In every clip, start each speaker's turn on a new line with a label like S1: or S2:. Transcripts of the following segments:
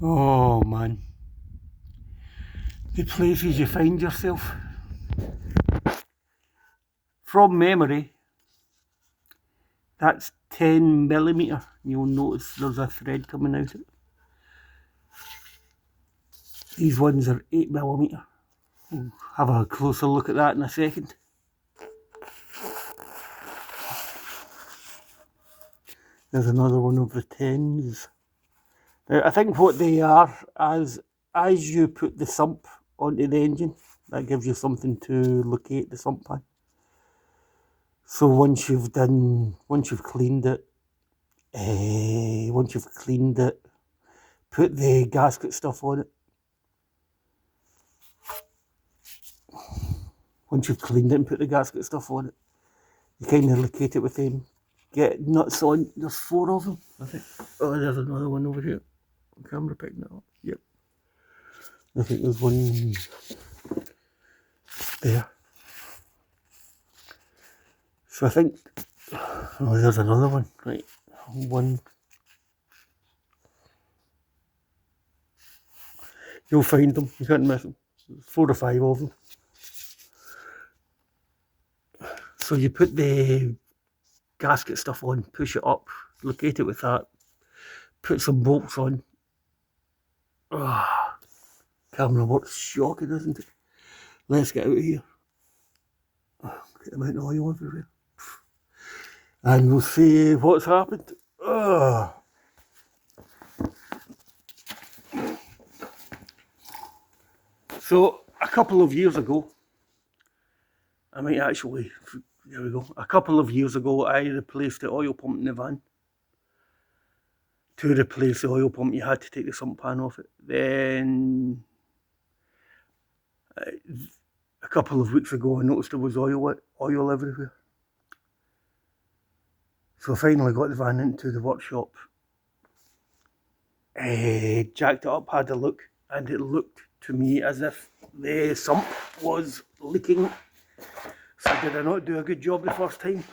S1: Oh man, the places you find yourself. From memory, that's 10mm. You'll notice there's a thread coming out of it. These ones are 8mm. We'll have a closer look at that in a second. There's another one of the 10s. Now, I think what they are, as you put the sump onto the engine, that gives you something to locate the sump pan. So once you've cleaned it, put the gasket stuff on it. Once you've cleaned it and put the gasket stuff on it, you kind of locate it with them. Get nuts on. There's 4 of them, I think. Oh, there's another one over here. Camera picking it up. Yep. I think there's one there. So I think, oh, there's another one. Right, one. You'll find them. You can't miss them. There's 4 or 5 of them. So you put the gasket stuff on, push it up, locate it with that, put some bolts on. Oh, camera works shocking, isn't it? Let's get out of here. Oh, get them out of oil everywhere. And we'll see what's happened. Oh. So a couple of years ago, there we go. A couple of years ago, I replaced the oil pump in the van. To replace the oil pump, you had to take the sump pan off it. Then a couple of weeks ago, I noticed there was oil everywhere. So I finally got the van into the workshop, jacked it up, had a look, and it looked to me as if the sump was leaking. So did I not do a good job the first time?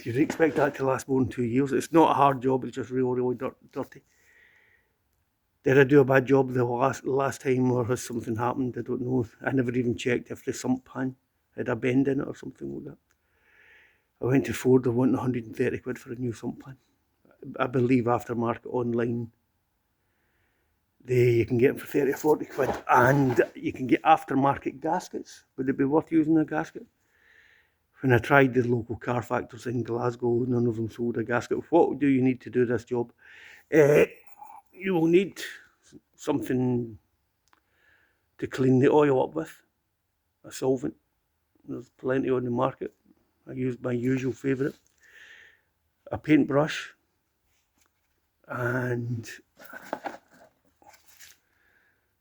S1: You'd expect that to last more than 2 years. It's not a hard job, it's just really dirty. Did I do a bad job the last time, or has something happened? I don't know. I never even checked if the sump pan had a bend in it or something like that. I went to Ford, they wanted 130 quid for a new sump pan. I believe aftermarket online, you can get them for 30 or 40 quid, and you can get aftermarket gaskets. Would it be worth using a gasket? When I tried the local car factories in Glasgow, none of them sold a gasket. What do you need to do this job? You will need something to clean the oil up with, a solvent. There's plenty on the market. I used my usual favourite, a paintbrush, and a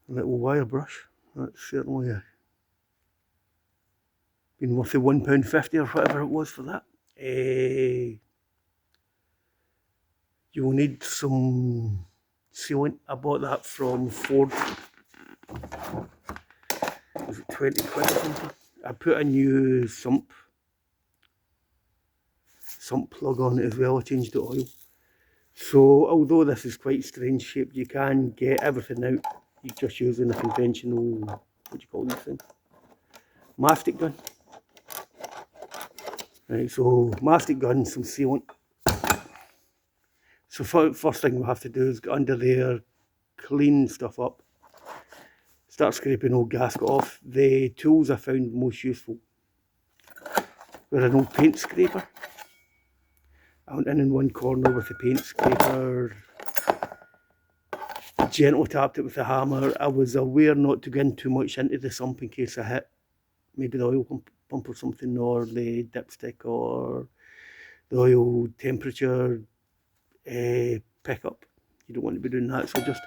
S1: little wire brush. That's certainly been worth the £1.50 or whatever it was for that. You will need some sealant. I bought that from Ford. Was it 20 quid or something? I put a new sump plug on it as well. I changed the oil. So although this is quite strange shaped, you can get everything out. You're just using a conventional, what do you call these things? Mastic gun. Right, so mastic gun, some sealant. So first thing we'll have to do is get under there, clean stuff up, start scraping old gasket off. The tools I found most useful were an old paint scraper. I went in one corner with the paint scraper, gently tapped it with a hammer. I was aware not to get in too much into the sump in case I hit maybe the oil pump or something, or the dipstick, or the oil temperature pickup. You don't want to be doing that, so just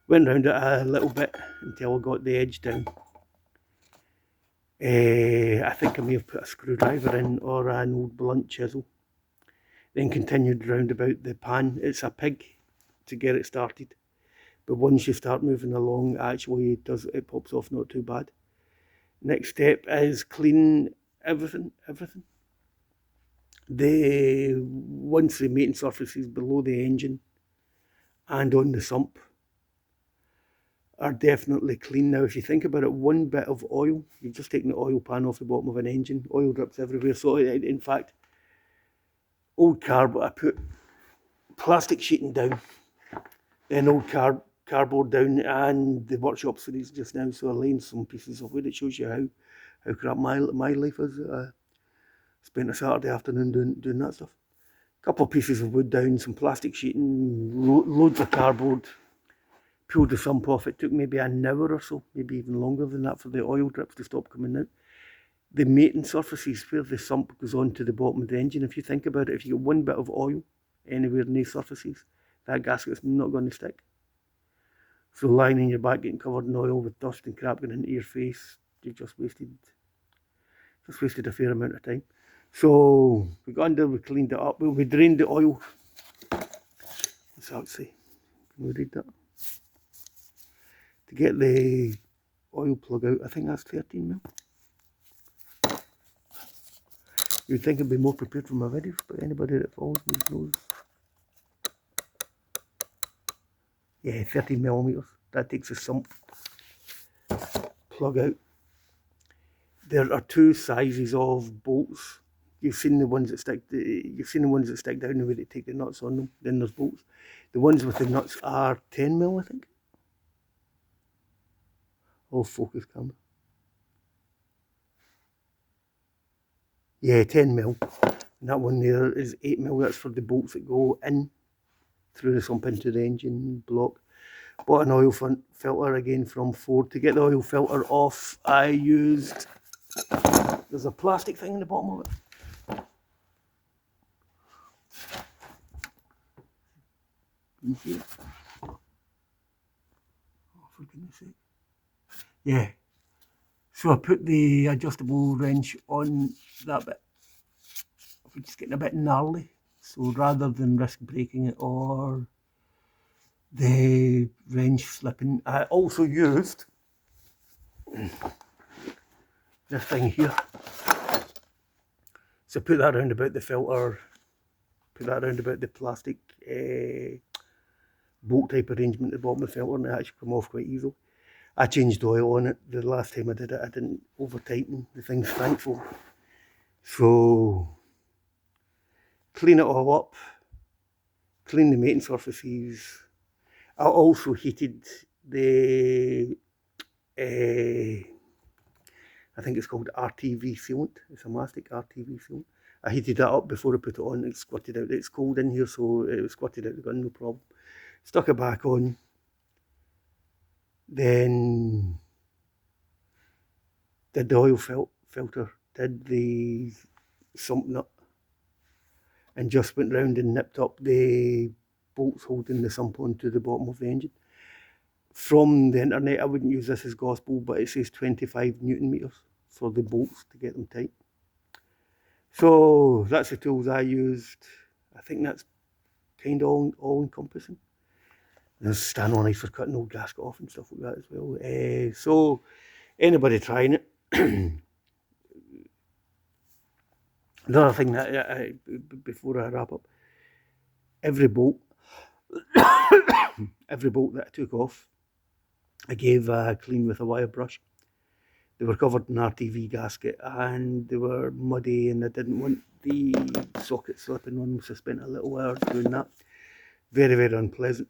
S1: went round it a little bit until I got the edge down. I think I may have put a screwdriver in, or an old blunt chisel. Then continued round about the pan. It's a pig to get it started, but once you start moving along, actually it pops off not too bad. Next step is clean everything. once the mating surfaces below the engine and on the sump are definitely clean. Now, if you think about it, one bit of oil, you've just taken the oil pan off the bottom of an engine, oil drips everywhere. So, in fact, old cardboard, I put plastic sheeting down, then old cardboard down, and the workshop's for these just now. So, I laying some pieces of wood. It shows you how crap my life is. Spent a Saturday afternoon doing that stuff. A couple of pieces of wood down, some plastic sheeting, loads of cardboard. Pulled the sump off. It took maybe an hour or so, maybe even longer than that, for the oil drips to stop coming out. The mating surfaces where the sump goes onto the bottom of the engine, if you think about it, if you get one bit of oil anywhere in these surfaces, that gasket's not going to stick. So lying in your back getting covered in oil with dust and crap going into your face, you've just wasted a fair amount of time. So we got under, we cleaned it up, we drained the oil. What's that say? Can we read that? To get the oil plug out, I think that's 13 mil. You'd think I'd be more prepared for my videos, but anybody that follows me knows. Yeah, 13 millimeters. That takes the sump plug out. There are two sizes of bolts. You've seen the ones that stick. Down the way they take the nuts on them. Then there's bolts. The ones with the nuts are 10 mil, I think. Oh, focus camera. Yeah, 10 mil. And that one there is 8 mil. That's for the bolts that go in through the sump into the engine block. Bought an oil filter again from Ford. To get the oil filter off, I used, there's a plastic thing in the bottom of it. Can you see it? Oh, for goodness sake. Yeah. So I put the adjustable wrench on that bit. It's just getting a bit gnarly. So rather than risk breaking it or the wrench slipping, I also used this thing here. So put that around about the filter, put that around about the plastic bolt type arrangement at the bottom of the filter, and it actually come off quite easily. I changed oil on it. The last time I did it, I didn't over tighten. The thing's thankful. So clean it all up, clean the mating surfaces. I also heated the, I think it's called RTV sealant. It's a mastic RTV sealant. I heated that up before I put it on. It squirted out. It's cold in here, so it was squirted out the gun, no problem. Stuck it back on. Then did the oil filter, did the sump nut, and just went round and nipped up the bolts holding the sump onto the bottom of the engine. From the internet, I wouldn't use this as gospel, but it says 25 Newton meters for the bolts to get them tight. So that's the tools I used. I think that's kind of all encompassing. There's a stand on knife for cutting old gasket off and stuff like that as well. So anybody trying it, another thing that before I wrap up, every bolt that I took off, I gave a clean with a wire brush. They were covered in RTV gasket and they were muddy, and I didn't want the socket slipping on them, so I spent a little hour doing that. Very, very unpleasant.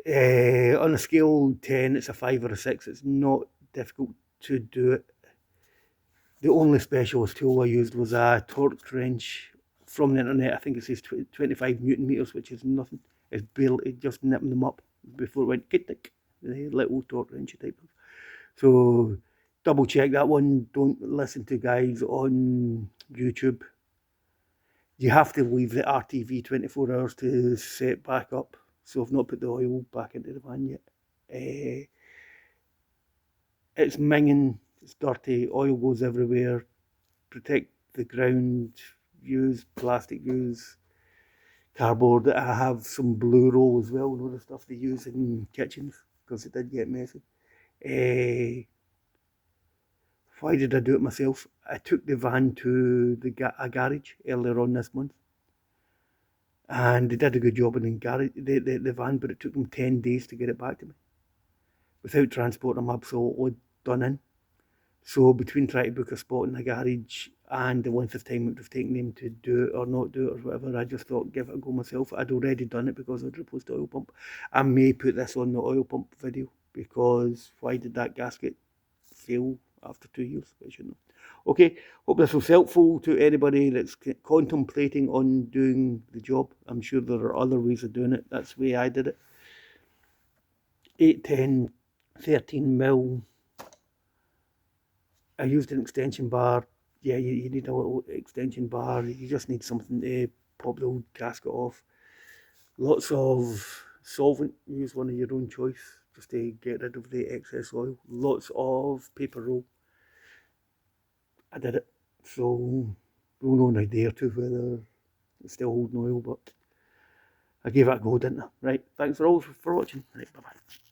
S1: On a scale 10, it's a 5 or a 6. It's not difficult to do it. The only specialist tool I used was a torque wrench from the internet. I think it says 25 Newton meters, which is nothing. It's barely just nipping them up before it went kick, the little torque wrench type of. So double check that one. Don't listen to guys on YouTube. You have to leave the RTV 24 hours to set back up. So I've not put the oil back into the van yet. It's minging, it's dirty, oil goes everywhere. Protect the ground, use plastic, use cardboard. I have some blue roll as well, you know, the stuff they use in kitchens, because it did get messy. Why did I do it myself? I took the van to a garage earlier on this month, and they did a good job in the van, but it took them 10 days to get it back to me. Without transport, I'm absolutely done in. So between trying to book a spot in the garage and the length of time it would have taken them to do it or not do it or whatever, I just thought give it a go myself. I'd already done it because I'd replaced the oil pump. I may put this on the oil pump video, because why did that gasket fail after 2 years? I shouldn't know. Okay, hope this was helpful to anybody that's contemplating on doing the job. I'm sure there are other ways of doing it. That's the way I did it. 8, 10, 13 mil. I used an extension bar. Yeah, you need a little extension bar. You just need something to pop the old gasket off. Lots of solvent. Use one of your own choice just to get rid of the excess oil. Lots of paper roll. I did it. So we'll know in a day or two whether it's still holding oil, but I gave it a go, didn't I? Right, thanks for watching. Right, bye-bye.